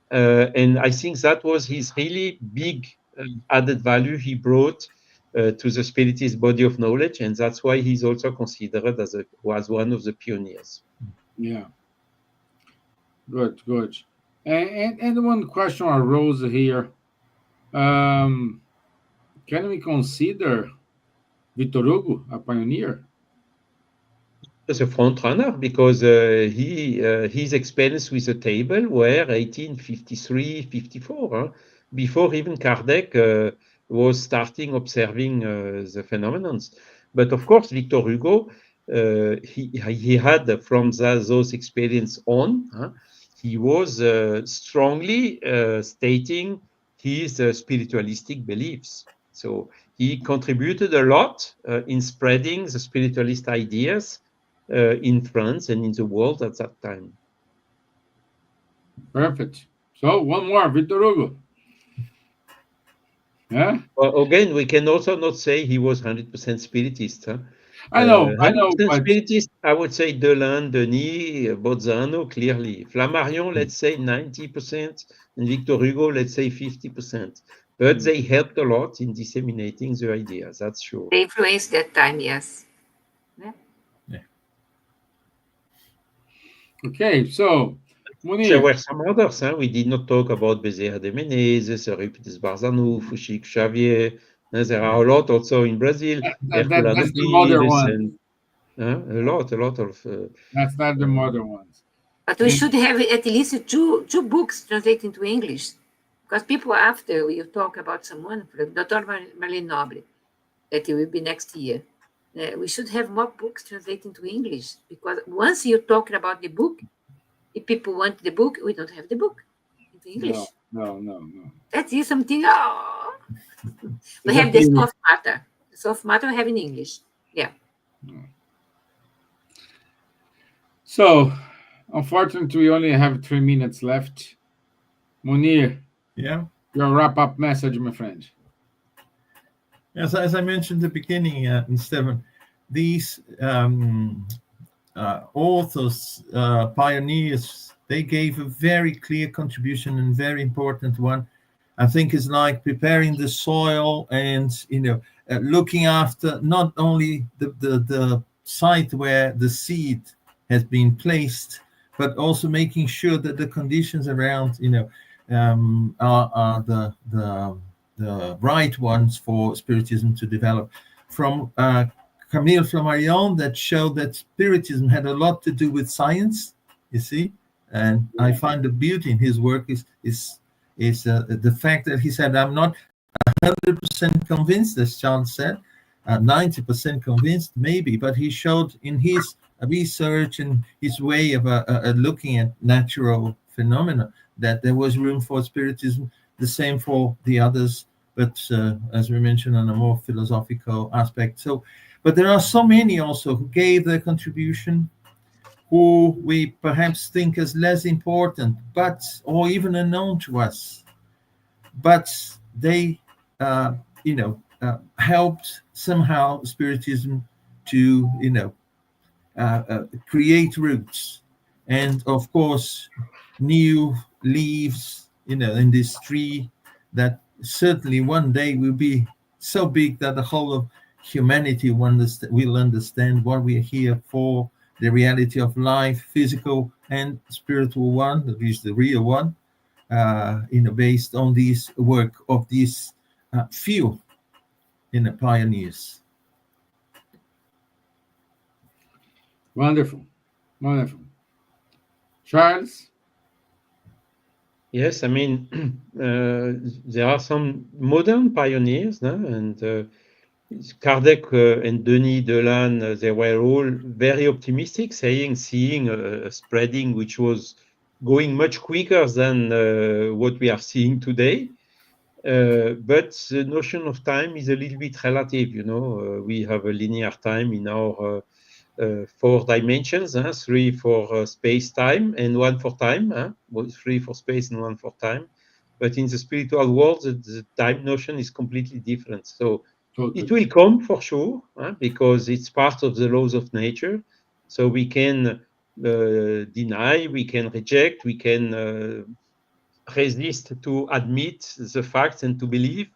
And I think that was his really big added value he brought to the Spiritist body of knowledge, and that's why he's also considered as one of the pioneers. Yeah. Good. And one question arose here. Can we consider Victor Hugo a pioneer? As a front runner, because his experience with the table were 1853, 54, before even Kardec was starting observing the phenomena. But of course, Victor Hugo, he had from those experience on, he was strongly stating his spiritualistic beliefs. So he contributed a lot in spreading the spiritualist ideas in France and in the world at that time. Perfect. So one more, Victor Hugo. Yeah. Again, we can also not say he was 100% spiritist. I know, 100% but spiritist, I would say Delin, Denis, Bozzano, clearly. Flammarion, let's say 90%, and Victor Hugo, let's say 50%. But they helped a lot in disseminating the ideas, that's sure. They influenced that time, yes. Yeah. okay. So, There Munir, were some others. We did not talk about Bezerra de Menezes, Euripides Barzanov, Fuxico Xavier. There are a lot also in Brazil. Herculano that's the modern Pires, one. and a lot of. That's not the modern ones. But we And- should have at least two books translated into English. Because people after you talk about someone, Dr. Marlene Noble, that it will be next year. We should have more books translated into English. Because once you're talking about the book, if people want the book, we don't have the book into English. No. That is something. Oh. We have the soft matter. The soft matter we have in English. Yeah. So, unfortunately, we only have 3 minutes left. Munir, Yeah. your wrap-up message, my friend. As I mentioned at the beginning, Stevan, these authors, pioneers, they gave a very clear contribution and very important one. I think it's like preparing the soil and looking after not only the site where the seed has been placed, but also making sure that the conditions around are the right ones for Spiritism to develop. From Camille Flammarion, that showed that Spiritism had a lot to do with science, you see, and I find the beauty in his work is the fact that he said, I'm not 100% convinced, as Charles said, 90% convinced, maybe, but he showed in his research and his way of looking at natural phenomena that there was room for Spiritism, the same for the others, but as we mentioned, on a more philosophical aspect. So, but there are so many also who gave their contribution, who we perhaps think as less important, but or even unknown to us, but they helped somehow Spiritism to create roots, and of course new leaves in this tree that certainly one day will be so big that the whole of humanity will understand what we are here for, the reality of life, physical and spiritual one, at least the real one, based on this work of these few pioneers. Wonderful. Charles? Yes, I mean, there are some modern pioneers, and Kardec and Denis Delane, they were all very optimistic, seeing a spreading which was going much quicker than what we are seeing today. But the notion of time is a little bit relative, we have a linear time in our 4 dimensions, 3 for space-time and 1 for time, 3 for space and 1 for time. But in the spiritual world, the time notion is completely different. So it will come for sure, because it's part of the laws of nature. So we can deny, we can reject, we can resist to admit the facts and to believe.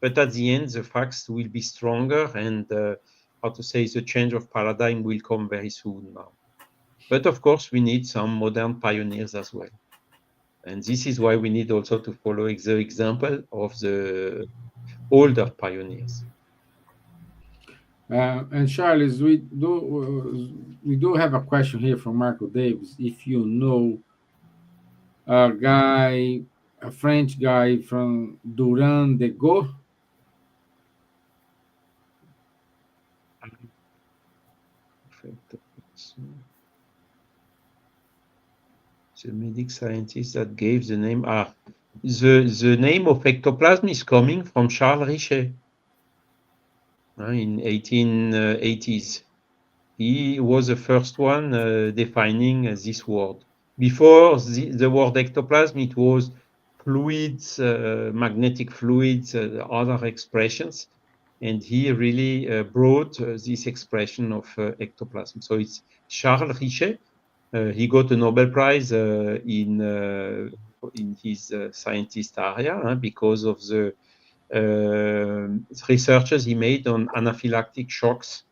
But at the end, the facts will be stronger, and the change of paradigm will come very soon now. But of course, we need some modern pioneers as well. And this is why we need also to follow the example of the older pioneers. And Charles, we do have a question here from Marco Davis. If you know a French guy from Duran de Go. The medic scientist that gave the name. The name of ectoplasm is coming from Charles Richet in 1880s. He was the first one defining this word. Before the word ectoplasm, it was fluids, magnetic fluids, other expressions. and he really brought this expression of ectoplasm. So it's Charles Richet. He got a Nobel Prize in his scientist area because of the researches he made on anaphylactic shocks.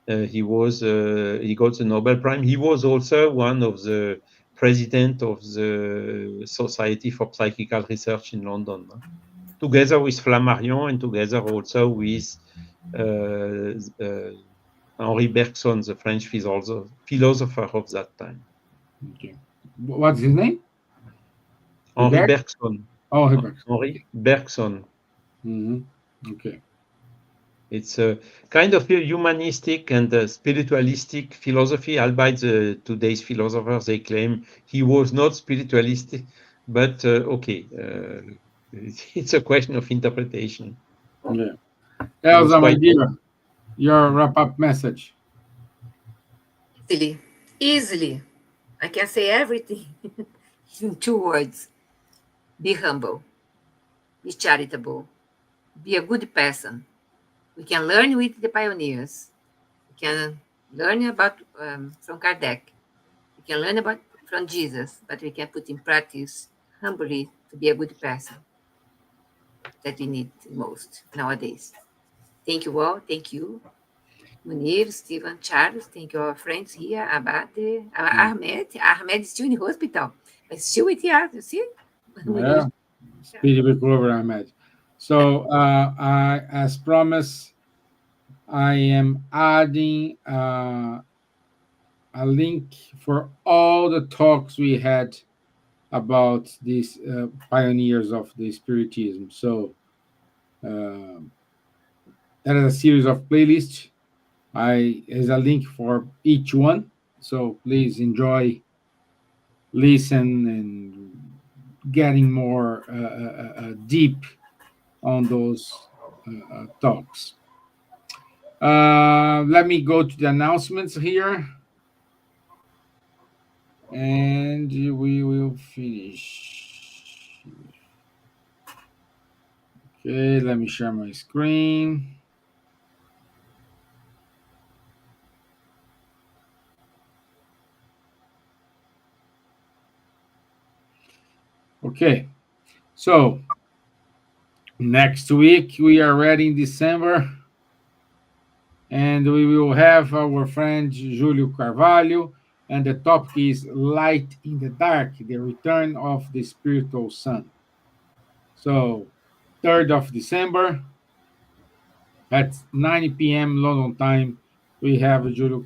He got the Nobel Prize. He was also one of the president of the Society for Psychical Research in London, together with Flammarion and together also with Henri Bergson, the French philosopher of that time. Okay. What's his name? Henri Hubert? Bergson. Oh, Hubert. Henri Bergson. Okay. It's a kind of a humanistic and spiritualistic philosophy, albeit today's philosophers, they claim he was not spiritualistic, but okay, it's a question of interpretation. Yeah. He was Elsa, my quite dear, your wrap-up message. Easily. I can say everything in 2 words. Be humble. Be charitable. Be a good person. We can learn with the pioneers. We can learn about from Kardec. We can learn about from Jesus, but we can put in practice humbly to be a good person that we need most nowadays. Thank you all. Thank you, Munir, Stevan, Charles. Thank you, our friends here, Abate, Ahmed. Ahmed is still in the hospital, but still with us, you see? Yeah. Speedy recovery, Ahmed. So, as promised, I am adding a link for all the talks we had about these pioneers of the Spiritism. So, uh, there is a series of playlists. There's a link for each one. So please enjoy, listen, and getting more deep on those talks. Let me go to the announcements here, and we will finish. Okay, let me share my screen. Okay, so next week we are ready in December, and we will have our friend Julio Carvalho, and the topic is Light in the Dark, the return of the spiritual sun. So, 3rd of December at 9 p.m. London time, we have Julio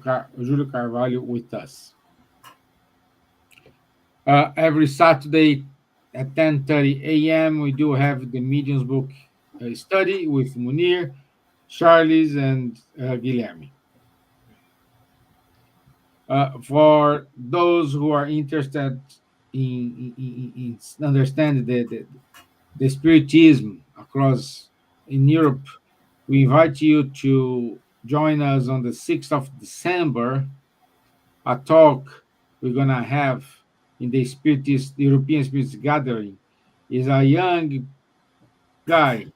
Carvalho with us. Every Saturday at 10:30 a.m., we do have the Mediums book study with Munir, Charles, and Guilherme. For those who are interested in understanding the Spiritism across in Europe, we invite you to join us on the 6th of December. A talk we're gonna have in the Spiritist European Spiritist Gathering is a young guy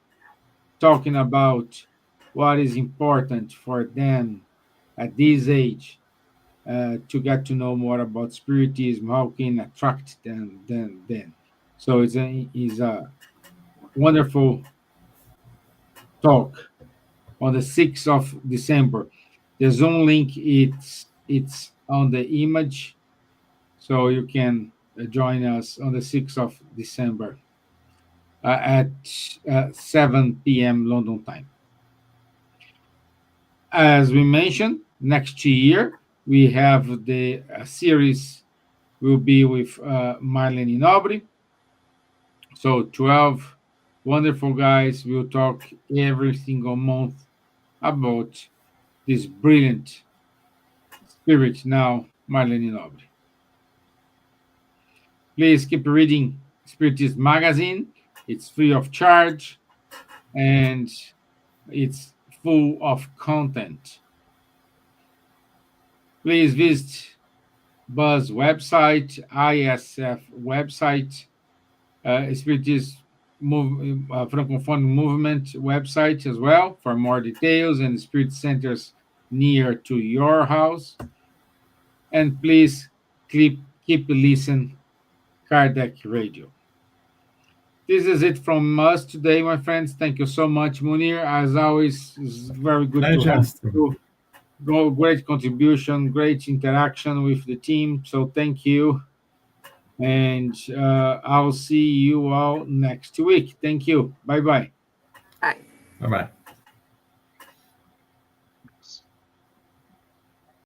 talking about what is important for them at this age to get to know more about Spiritism, how can attract them then. So it's a wonderful talk on the 6th of December. The Zoom link it's on the image, so you can join us on the 6th of December at 7 p.m. London time. As we mentioned, next year we have the series will be with Marlene Nobre. So 12 wonderful guys will talk every single month about this brilliant spirit now, Marlene Nobre. Please keep reading Spiritist Magazine. It's free of charge and it's full of content. Please visit Buzz website, ISF website, Spiritist Francophone Movement website as well for more details and spirit centers near to your house. And please keep listening Kardec Radio. This is it from us today, my friends. Thank you so much, Munir. As always, it's very good to have you. Great contribution, great interaction with the team. So thank you. And I'll see you all next week. Thank you. Bye-bye. Bye. Bye-bye.